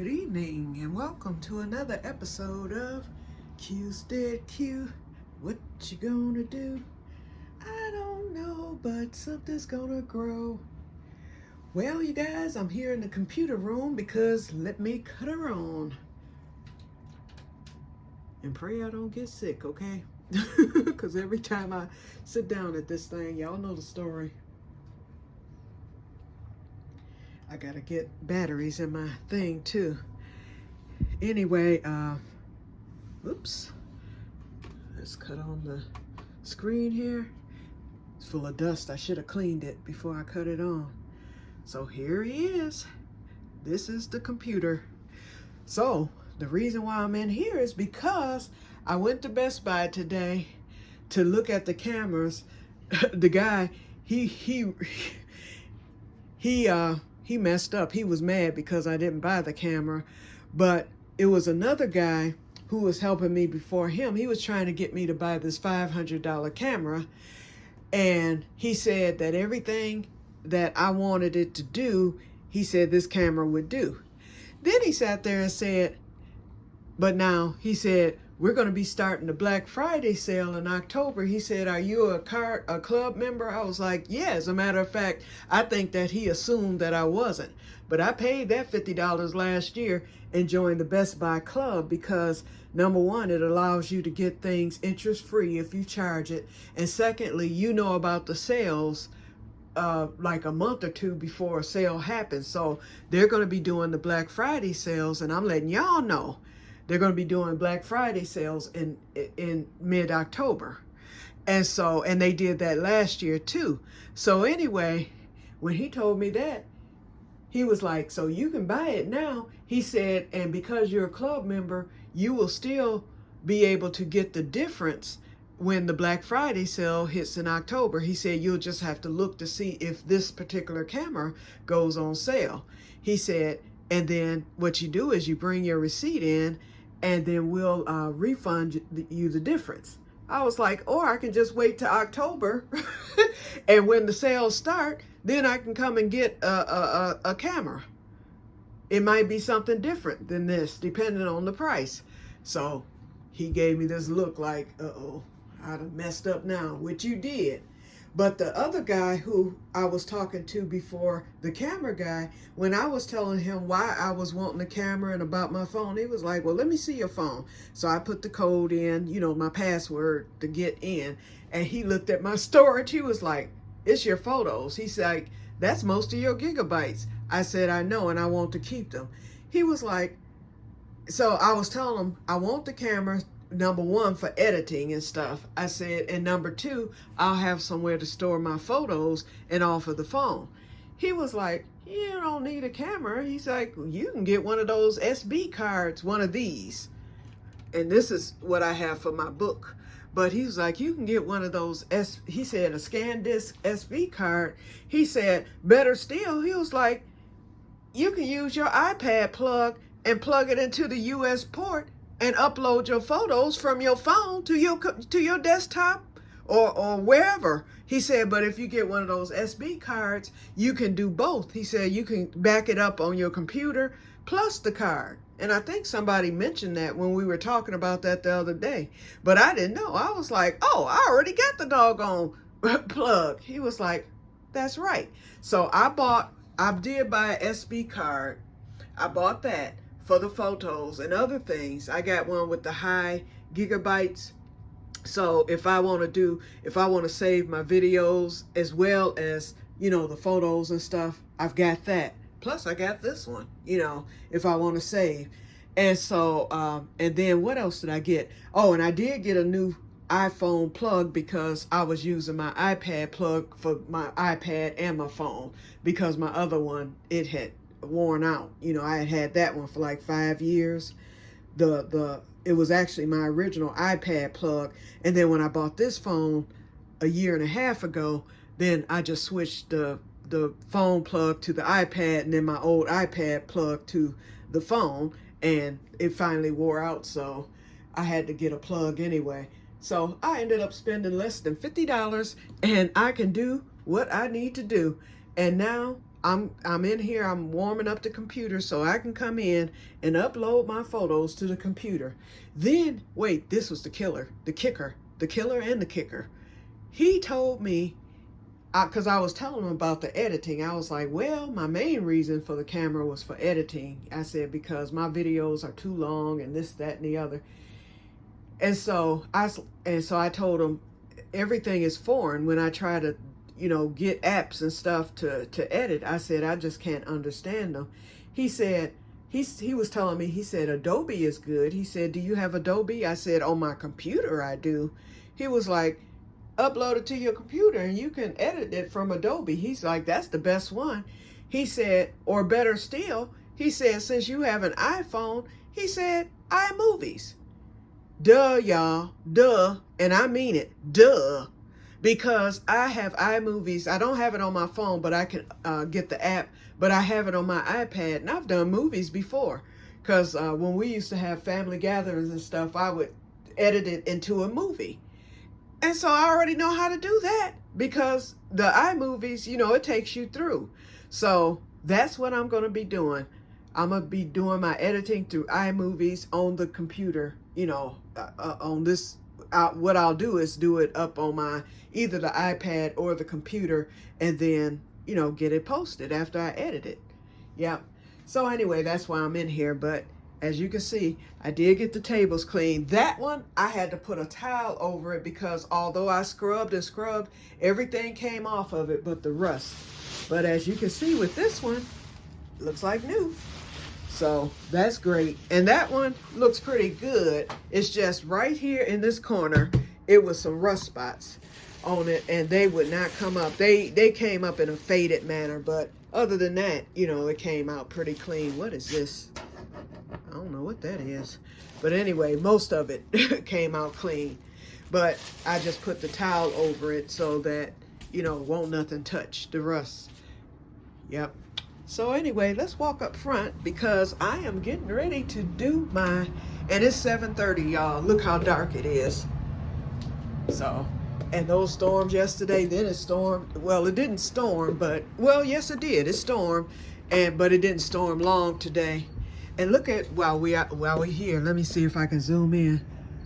Good evening and welcome to another episode of Que-stead-Que. What you gonna do? I don't know, but something's gonna grow. Well, you guys, I'm here in the computer room because let me cut her on. And pray I don't get sick, okay? Because every time I sit down at this thing, y'all know the story. I gotta get batteries in my thing too. Anyway, oops. Let's cut on the screen here. It's full of dust. I should have cleaned it before I cut it on. So here he is. This is the computer. So the reason why I'm in here is because I went to Best Buy today to look at the cameras. The guy, he messed up. He was mad because I didn't buy the camera, but it was another guy who was helping me before him. He was trying to get me to buy this $500 camera, and he said that everything that I wanted it to do, he said this camera would do. Then he sat there and said, but now he said, we're going to be starting the Black Friday sale in October. He said, are you a club member? I was like, yeah, as a matter of fact, I think that he assumed that I wasn't. But I paid that $50 last year and joined the Best Buy Club because, number one, it allows you to get things interest-free if you charge it. And secondly, you know about the sales like a month or two before a sale happens. So they're going to be doing the Black Friday sales, and I'm letting y'all know. They're going to be doing Black Friday sales in mid-October. And they did that last year too. So anyway, when he told me that, he was like, so you can buy it now. He said, and because you're a club member, you will still be able to get the difference when the Black Friday sale hits in October. He said, you'll just have to look to see if this particular camera goes on sale. He said, and then what you do is you bring your receipt in, and then we'll refund you the difference. I was like, or I can just wait till October, and when the sales start, then I can come and get a camera. It might be something different than this, depending on the price. So he gave me this look like, uh-oh, I'd have messed up now, which you did. But the other guy who I was talking to before, the camera guy, when I was telling him why I was wanting the camera and about my phone, he was like, well, let me see your phone. So I put the code in, you know, my password to get in. And he looked at my storage. He was like, it's your photos. He's like, that's most of your gigabytes. I said, I know, and I want to keep them. He was like, so I was telling him, I want the camera, number one, for editing and stuff. I said, and number two, I'll have somewhere to store my photos and offer the phone. He was like, you don't need a camera. He's like, you can get one of those SD cards, one of these. And this is what I have for my book. But he was like, you can get one of those, he said, a scan disc SD card. He said, better still, he was like, you can use your iPad plug and plug it into the US port and upload your photos from your phone to your desktop or wherever. He said, but if you get one of those SD cards, you can do both. He said, you can back it up on your computer plus the card. And I think somebody mentioned that when we were talking about that the other day. But I didn't know. I was like, oh, I already got the doggone plug. He was like, that's right. So I did buy an SD card. I bought that for the photos and other things. I got one with the high gigabytes. So if I want to save my videos as well as, you know, the photos and stuff, I've got that. Plus I got this one, you know, if I want to save. And so, and then what else did I get? Oh, and I did get a new iPhone plug because I was using my iPad plug for my iPad and my phone because my other one, it had worn out. You know, I had that one for like 5 years. It was actually my original iPad plug, and then when I bought this phone a year and a half ago, then I just switched the phone plug to the iPad, and then my old iPad plug to the phone, and it finally wore out, so I had to get a plug anyway. So I ended up spending less than $50, and I can do what I need to do. And now I'm in here, I'm warming up the computer so I can come in and upload my photos to the computer. Then, wait, this was the killer, the kicker, the killer and the kicker. He told me, because I was telling him about the editing, I was like, well, my main reason for the camera was for editing. I said, because my videos are too long and this, that, and the other. And so I told him everything is foreign when I try to, get apps and stuff to edit. I said, I just can't understand them. He said, he was telling me, he said, Adobe is good. He said, do you have Adobe? I said, on my computer, I do. He was like, upload it to your computer and you can edit it from Adobe. He's like, that's the best one. He said, or better still, he said, since you have an iPhone, he said, iMovies. Duh, y'all, duh. And I mean it, duh. Because I have iMovies. I don't have it on my phone, but I can get the app, but I have it on my iPad, and I've done movies before. Because when we used to have family gatherings and stuff, I would edit it into a movie. And so I already know how to do that because the iMovies, it takes you through. So that's what I'm going to be doing. I'm going to be doing my editing through iMovies on the computer, on this. What I'll do is do it up on my either the iPad or the computer and then, get it posted after I edit it. Yeah. So anyway, that's why I'm in here. But as you can see, I did get the tables clean. That one, I had to put a towel over it because although I scrubbed and scrubbed, everything came off of it but the rust. But as you can see with this one, it looks like new. So that's great. And that one looks pretty good. It's just right here in this corner, it was some rust spots on it and they would not come up. They came up in a faded manner, but other than that, it came out pretty clean. What is this? I don't know what that is. But anyway, most of it came out clean. But I just put the towel over it so that, won't nothing touch the rust. Yep. So anyway, let's walk up front because I am getting ready to do and it's 7:30, y'all. Look how dark it is. So, and those storms yesterday, then it stormed. Well, it didn't storm, but, well, yes, it did. It stormed, but it didn't storm long today. And look at, while we're here, let me see if I can zoom in.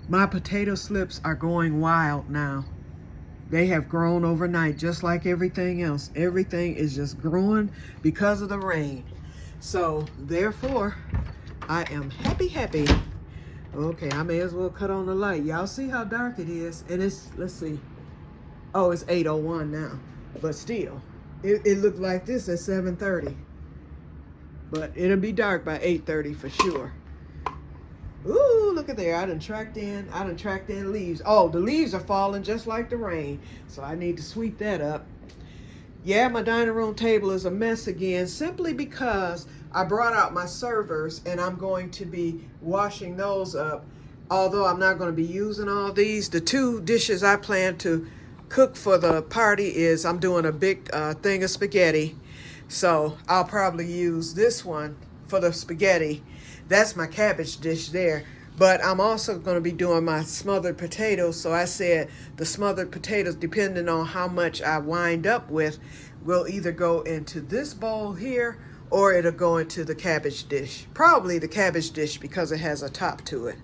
My potato slips are going wild now. They have grown overnight, just like everything else. Everything is just growing because of the rain. So, therefore, I am happy. Okay, I may as well cut on the light. Y'all see how dark it is? And it's, let's see. Oh, it's 8:01 now. But still, it looked like this at 7:30. But it'll be dark by 8:30 for sure. Ooh, look at there. I done tracked in leaves. Oh, the leaves are falling just like the rain. So I need to sweep that up. Yeah, my dining room table is a mess again, simply because I brought out my servers and I'm going to be washing those up. Although I'm not going to be using all these. The two dishes I plan to cook for the party is I'm doing a big thing of spaghetti. So I'll probably use this one for the spaghetti. That's my cabbage dish there. But I'm also going to be doing my smothered potatoes. So I said the smothered potatoes, depending on how much I wind up with, will either go into this bowl here or it'll go into the cabbage dish. Probably the cabbage dish because it has a top to it.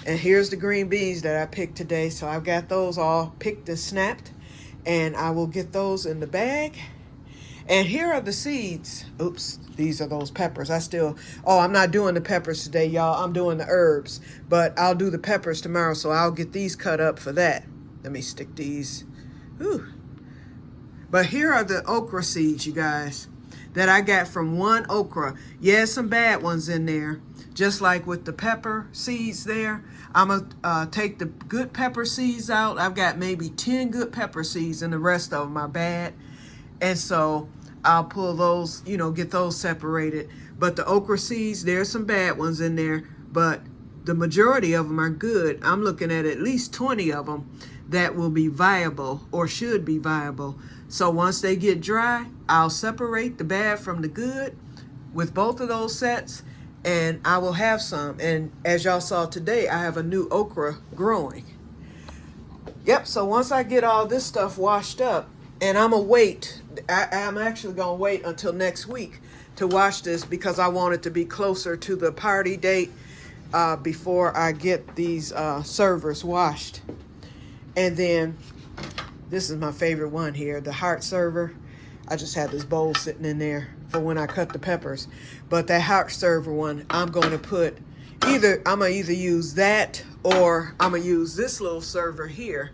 And here's the green beans that I picked today. So I've got those all picked and snapped. And I will get those in the bag. And here are the seeds. Oops, these are those peppers. I'm not doing the peppers today, y'all. I'm doing the herbs. But I'll do the peppers tomorrow, so I'll get these cut up for that. Let me stick these. Whew. But here are the okra seeds, you guys, that I got from one okra. Yeah, some bad ones in there. Just like with the pepper seeds there. I'm going to take the good pepper seeds out. I've got maybe 10 good pepper seeds and the rest of them are bad. And so I'll pull those, get those separated. But the okra seeds, there's some bad ones in there, but the majority of them are good. I'm looking at least 20 of them that will be viable or should be viable. So once they get dry, I'll separate the bad from the good with both of those sets, and I will have some. And as y'all saw today, I have a new okra growing. Yep, so once I get all this stuff washed up, and I'm going to wait I'm actually going to wait until next week to wash this because I want it to be closer to the party date before I get these servers washed. And then this is my favorite one here, the heart server. I just had this bowl sitting in there for when I cut the peppers. But that heart server one, I'm going to put I'm going to either use that or I'm going to use this little server here,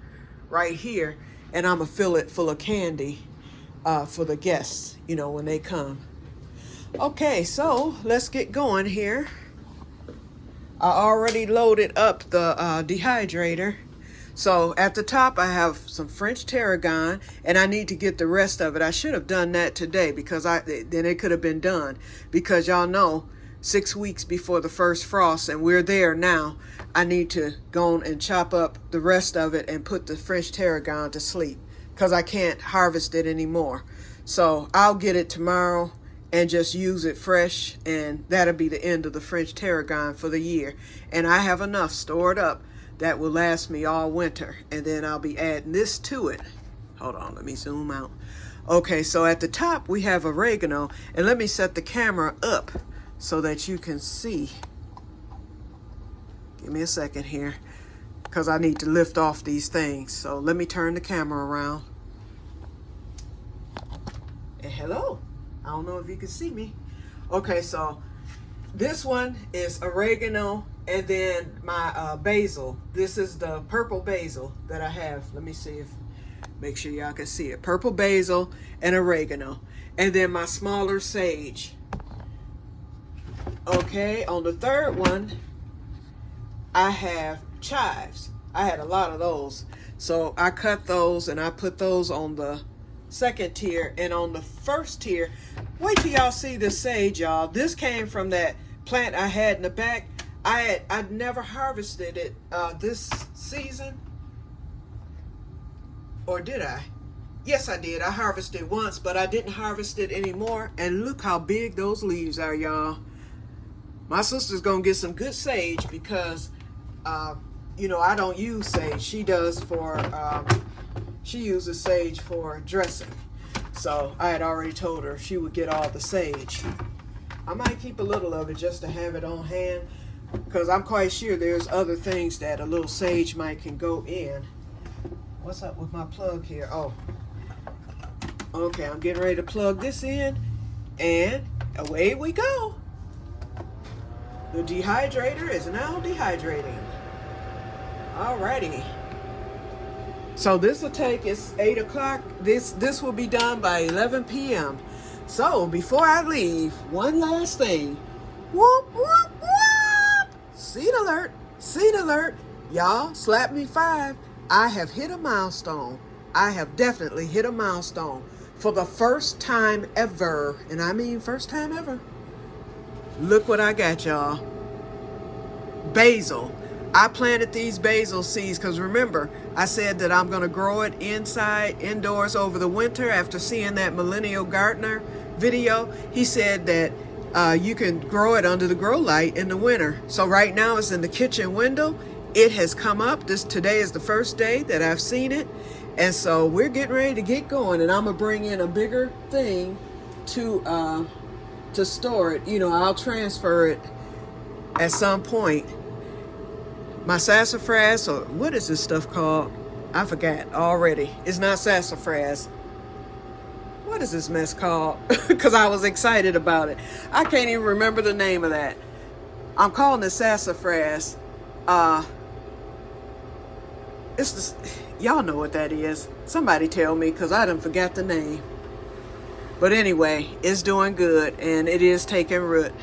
right here, and I'm going to fill it full of candy for the guests, you know, when they come. Okay, so let's get going here. I already loaded up the dehydrator. So at the top I have some French tarragon, and I need to get the rest of it. I should have done that today because then it could have been done, because y'all know 6 weeks before the first frost, and we're there now. I need to go on and chop up the rest of it and put the French tarragon to sleep because I can't harvest it anymore. So I'll get it tomorrow and just use it fresh, and that'll be the end of the French tarragon for the year. And I have enough stored up that will last me all winter, and then I'll be adding this to it. Hold on, let me zoom out. Okay, so at the top we have oregano, and let me set the camera up so that you can see. Give me a second here because I need to lift off these things. So let me turn the camera around. And hello, I don't know if you can see me. Okay, so this one is oregano, and then my basil. This is the purple basil that I have. Let me see if, make sure y'all can see it. Purple basil and oregano. And then my smaller sage. Okay, on the third one, I have chives. I had a lot of those. So I cut those and I put those on the second tier. And on the first tier, wait till y'all see the sage, y'all. This came from that plant I had in the back. I'd never harvested it this season. Or did I? Yes, I did. I harvested once, but I didn't harvest it anymore. And look how big those leaves are, y'all. My sister's gonna get some good sage because, you know, I don't use sage. She does for, she uses sage for dressing. So I had already told her she would get all the sage. I might keep a little of it just to have it on hand, because I'm quite sure there's other things that a little sage might can go in. What's up with my plug here? Oh, okay, I'm getting ready to plug this in, and away we go. The dehydrator is now dehydrating. Alrighty. So this will take, it's 8 o'clock. This will be done by 11 p.m. So before I leave, one last thing. Whoop, whoop, whoop. Seed alert, seed alert. Y'all, slap me 5. I have hit a milestone. I have definitely hit a milestone for the first time ever. And I mean first time ever. Look what I got, y'all. Basil. I planted these basil seeds because remember, I said that I'm going to grow it indoors over the winter after seeing that Millennial Gardener video. He said that you can grow it under the grow light in the winter. So right now it's in the kitchen window. It has come up. Today is the first day that I've seen it. And so we're getting ready to get going, and I'm going to bring in a bigger thing to store it. You know, I'll transfer it at some point. My sassafras, or what is this stuff called? I forgot already. It's not sassafras. What is this mess called? Because I was excited about it. I can't even remember the name of that. I'm calling it sassafras. It's this, y'all know what that is. Somebody tell me, because I done forgot the name. But anyway, it's doing good, and it is taking root.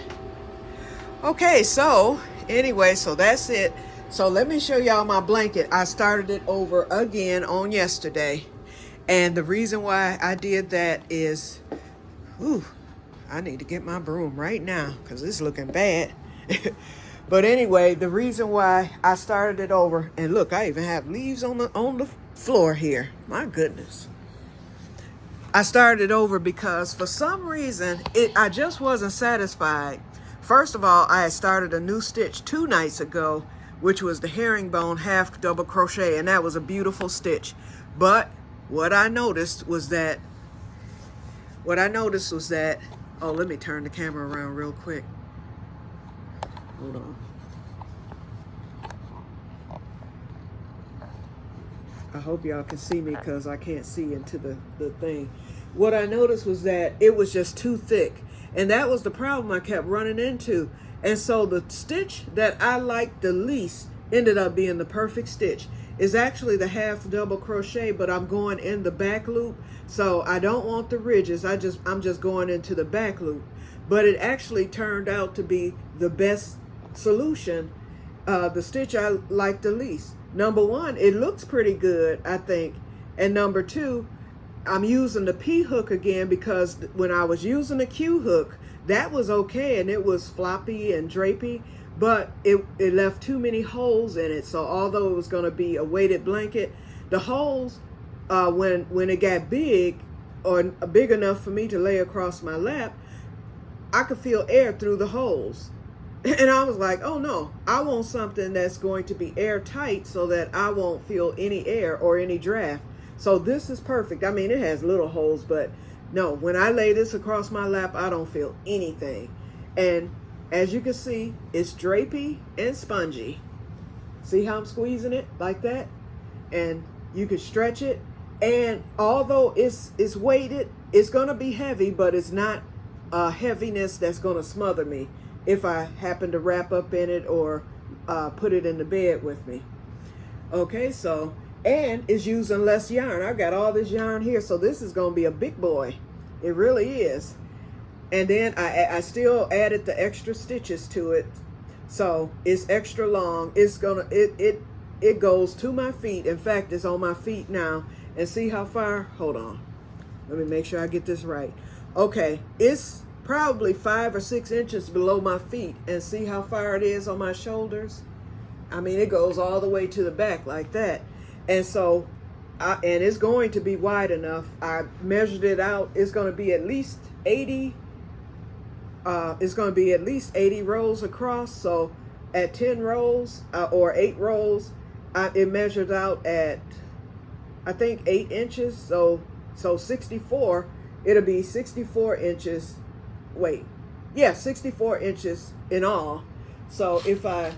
Okay, so anyway, so that's it. So let me show y'all my blanket. I started it over again on yesterday. And the reason why I did that is, I need to get my broom right now because it's looking bad. But anyway, the reason why I started it over, and look, I even have leaves on the floor here. My goodness. I started over because for some reason, I just wasn't satisfied. First of all, I had started a new stitch 2 nights ago, which was the herringbone half double crochet, and that was a beautiful stitch. But what I noticed was that what I noticed was that, oh, let me turn the camera around real quick. Hold on. I hope y'all can see me because I can't see into the thing. What I noticed was that it was just too thick. And that was the problem I kept running into. And so the stitch that I liked the least ended up being the perfect stitch. It's actually the half double crochet, but I'm going in the back loop. So I don't want the ridges. I'm just going into the back loop. But it actually turned out to be the best solution, the stitch I like the least. Number one, it looks pretty good, I think. And number two, I'm using the P hook again because when I was using the Q hook, that was okay and it was floppy and drapey, but it left too many holes in it. So although it was going to be a weighted blanket, the holes, when it got big or big enough for me to lay across my lap, I could feel air through the holes. And I was like, oh no, I want something that's going to be airtight so that I won't feel any air or any draft. So this is perfect. I mean, it has little holes, but no, when I lay this across my lap, I don't feel anything. And as you can see, it's drapey and spongy. See how I'm squeezing it like that? And you can stretch it. And although it's weighted, it's going to be heavy, but it's not a heaviness that's going to smother me if I happen to wrap up in it or put it in the bed with me. Okay, so, and it's using less yarn. I got all this yarn here, so this is gonna be a big boy. It really is. And then I still added the extra stitches to it, so it's extra long. It's gonna, it goes to my feet. In fact, it's on my feet now. And see how far? Hold on. Let me make sure I get this right. Okay, it's probably 5 or 6 inches below my feet, and see how far it is on my shoulders. I mean, it goes all the way to the back like that. And so and it's going to be wide enough. I measured it out. It's going to be at least 80 rows across. So at 10 rows or 8 rows, it measured out at, I think, 8 inches. So 64, it'll be 64 inches. Wait, yeah, 64 inches in all. So if I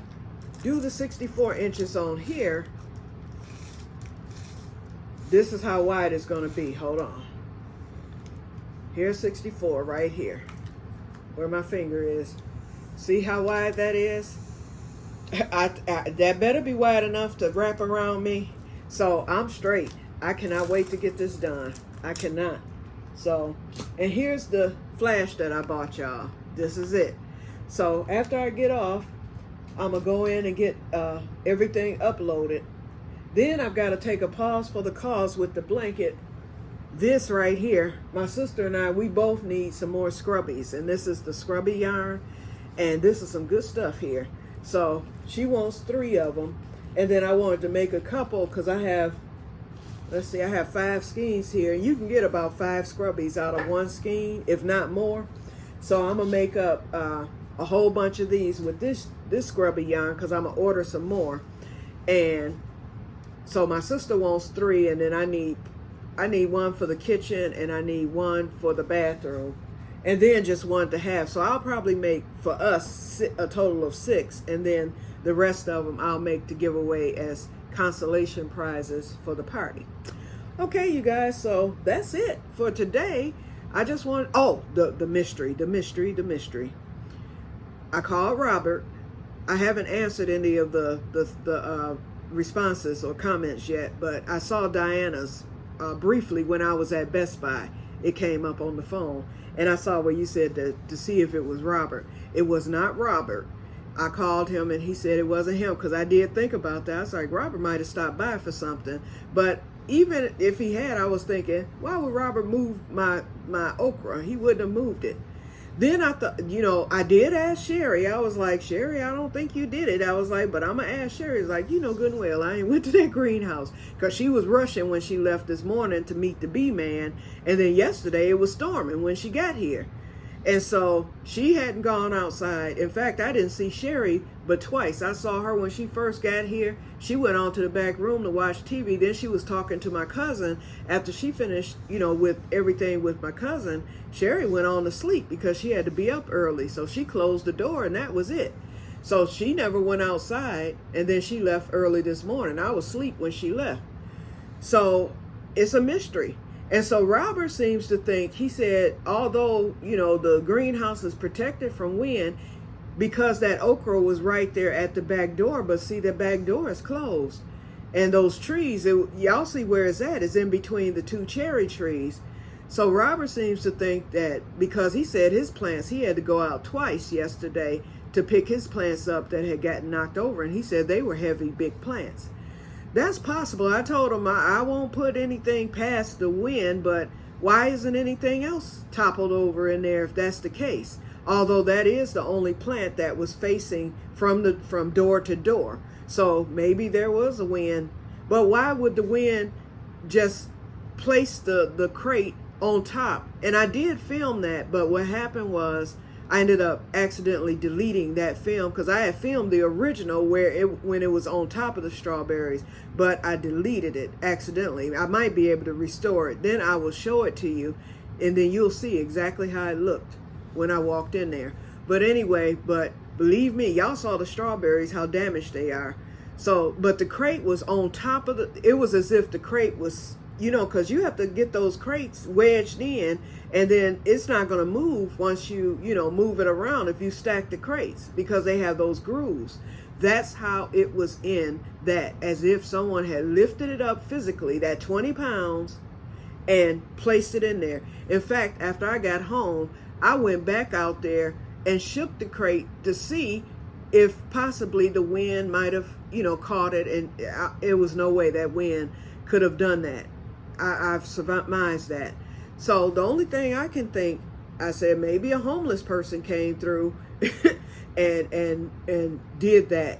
do the 64 inches on here, this is how wide it's going to be. Hold on. Here's 64 right here, where my finger is. See how wide that is? That better be wide enough to wrap around me. So I'm straight. I cannot wait to get this done. I cannot. So, and here's the flash that I bought y'all. This is it. So after I get off, I'm gonna go in and get everything uploaded. Then I've got to take a pause for the cause with the blanket. This right here, my sister and I, we both need some more scrubbies, and this is the scrubby yarn, and this is some good stuff here. So she wants 3 of them, and then I wanted to make a couple because I have, let's see, I have 5 skeins here. You can get about 5 scrubbies out of 1 skein, if not more. So I'm gonna make up a whole bunch of these with this scrubby yarn because I'm gonna order some more. And so my sister wants 3, and then I need 1 for the kitchen, and I need 1 for the bathroom, and then just 1 to have. So I'll probably make for us a total of 6, and then the rest of them I'll make to give away as consolation prizes for the party. Okay, you guys, so that's it for today. I just want, oh, the mystery. I called Robert. I haven't answered any of the responses or comments yet, but I saw Diana's briefly when I was at Best Buy. It came up on the phone, and I saw where you said to see if it was Robert. It was not Robert. I called him, and he said it wasn't him, because I did think about that. I was like, Robert might have stopped by for something. But even if he had, I was thinking, why would Robert move my okra? He wouldn't have moved it. Then I thought, you know, I did ask Sherry. I was like, Sherry, I don't think you did it. I was like, but I'm going to ask Sherry. It's like, you know good and well, I ain't went to that greenhouse. Because she was rushing when she left this morning to meet the bee man. And then yesterday it was storming when she got here. And so she hadn't gone outside. In fact, I didn't see Sherry but twice. I saw her when she first got here. She went on to the back room to watch TV. Then she was talking to my cousin. After she finished, with everything with my cousin, Sherry went on to sleep because she had to be up early. So she closed the door and that was it. So she never went outside, and then she left early this morning. I was asleep when she left. So it's a mystery. And so Robert seems to think, he said, although, the greenhouse is protected from wind because that okra was right there at the back door, but see, the back door is closed. And those trees, y'all see where it's at, it's in between the two cherry trees. So Robert seems to think that because he said his plants, he had to go out twice yesterday to pick his plants up that had gotten knocked over. And he said they were heavy, big plants. That's possible. I told him I won't put anything past the wind, but why isn't anything else toppled over in there if that's the case? Although that is the only plant that was facing from door to door. So maybe there was a wind. But why would the wind just place the crate on top? And I did film that, but what happened was I ended up accidentally deleting that film because I had filmed the original when it was on top of the strawberries, but I deleted it accidentally. I might be able to restore it. Then I will show it to you, and then you'll see exactly how it looked when I walked in there. But anyway, but believe me, y'all saw the strawberries, how damaged they are. So, but the crate was on top of it was as if the crate was, because you have to get those crates wedged in, and then it's not going to move once you, move it around if you stack the crates because they have those grooves. That's how it was in that, as if someone had lifted it up physically, that 20 pounds, and placed it in there. In fact, after I got home, I went back out there and shook the crate to see if possibly the wind might have, caught it, and it was no way that wind could have done that. I've surmised that. So the only thing I can think, I said maybe a homeless person came through and did that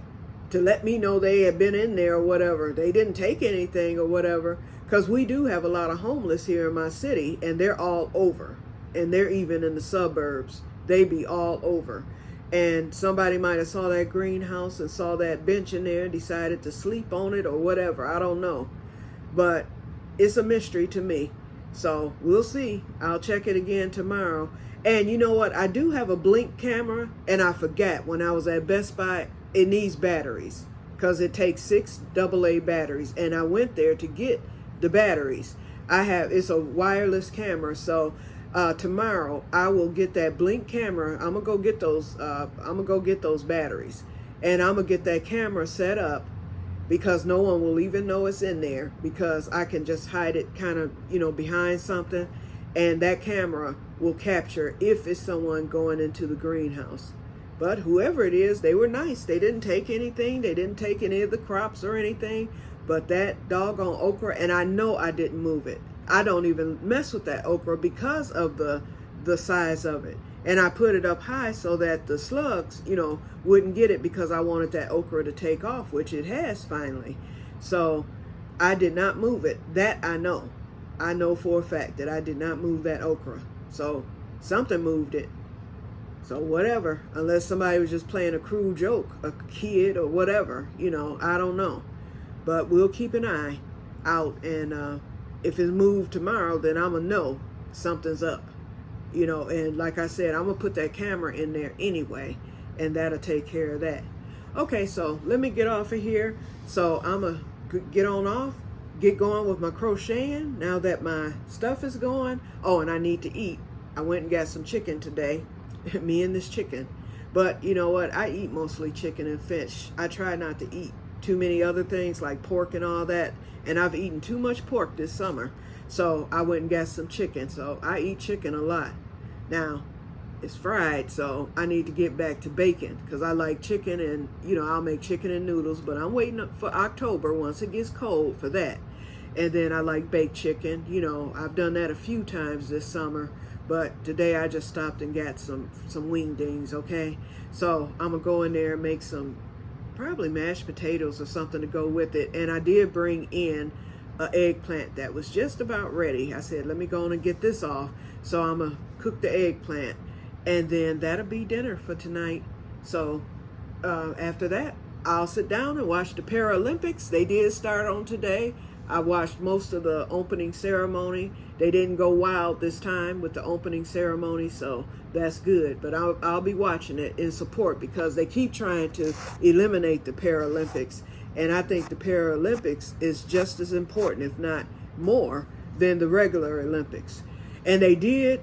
to let me know they had been in there or whatever. They didn't take anything or whatever, because we do have a lot of homeless here in my city, and they're all over, and they're even in the suburbs. They be all over. And somebody might have saw that greenhouse and saw that bench in there and decided to sleep on it or whatever. I don't know. But it's a mystery to me. So we'll see. I'll check it again tomorrow. And you know what? I do have a Blink camera, and I forgot when I was at Best Buy, it needs batteries because it takes 6 AA batteries. And I went there to get the batteries. It's a wireless camera. So tomorrow I will get that Blink camera. I'm gonna go get those batteries, and I'm gonna get that camera set up because no one will even know it's in there, because I can just hide it kind of, behind something, and that camera will capture if it's someone going into the greenhouse. But whoever it is, they were nice. They didn't take anything. They didn't take any of the crops or anything, but that doggone okra, and I know I didn't move it. I don't even mess with that okra because of the size of it. And I put it up high so that the slugs, wouldn't get it, because I wanted that okra to take off, which it has finally. So I did not move it. That I know. I know for a fact that I did not move that okra. So something moved it. So whatever, unless somebody was just playing a cruel joke, a kid or whatever, I don't know. But we'll keep an eye out, and if it's moved tomorrow, then I'm gonna know something's up. And like I said, I'm gonna put that camera in there anyway, and that'll take care of that. Okay, so let me get off of here. So I'm gonna get going with my crocheting now that my stuff is going. Oh, and I need to eat. I went and got some chicken today, me and this chicken. But you know what? I eat mostly chicken and fish. I try not to eat too many other things like pork and all that. And I've eaten too much pork this summer. So I went and got some chicken. So I eat chicken a lot. Now, it's fried, so I need to get back to bacon because I like chicken, and I'll make chicken and noodles, but I'm waiting up for October once it gets cold for that. And then I like baked chicken. I've done that a few times this summer, but today I just stopped and got some wingdings, okay? So I'm gonna go in there and make some probably mashed potatoes or something to go with it. And I did bring in an eggplant that was just about ready. I said, let me go on and get this off. So I'm gonna cook the eggplant, And then that'll be dinner for tonight. So after that, I'll sit down and watch the Paralympics. They did start on today. I watched most of the opening ceremony. They didn't go wild this time with the opening ceremony, so that's good. But I'll be watching it in support because they keep trying to eliminate the Paralympics. And I think the Paralympics is just as important, if not more, than the regular Olympics. And they did,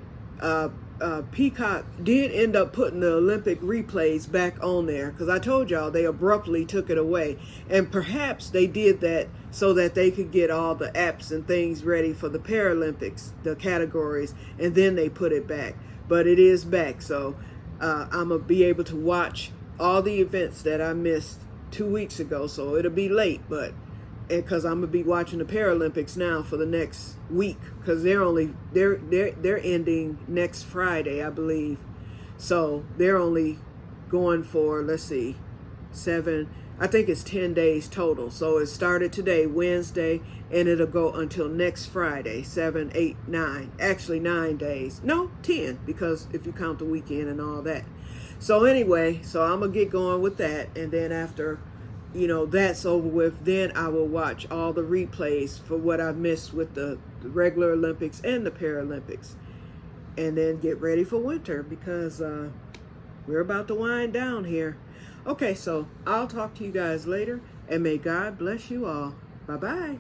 Peacock did end up putting the Olympic replays back on there, because I told y'all they abruptly took it away. And perhaps they did that so that they could get all the apps and things ready for the Paralympics, the categories, and then they put it back. But it is back, so I'm going to be able to watch all the events that I missed 2 weeks ago. So it'll be late, but because I'm gonna be watching the Paralympics now for the next week, because they're ending next Friday, I believe. So they're only going for, let's see, 7, I think it's 10 days total. So it started today, Wednesday, and it'll go until next Friday, 7, 8, 9, actually 9 days. No, 10, because if you count the weekend and all that. So anyway, so I'm gonna get going with that, and then after that's over with, then I will watch all the replays for what I missed with the regular Olympics and the Paralympics, and then get ready for winter, because we're about to wind down here. Okay, so I'll talk to you guys later, and may God bless you all. Bye-bye.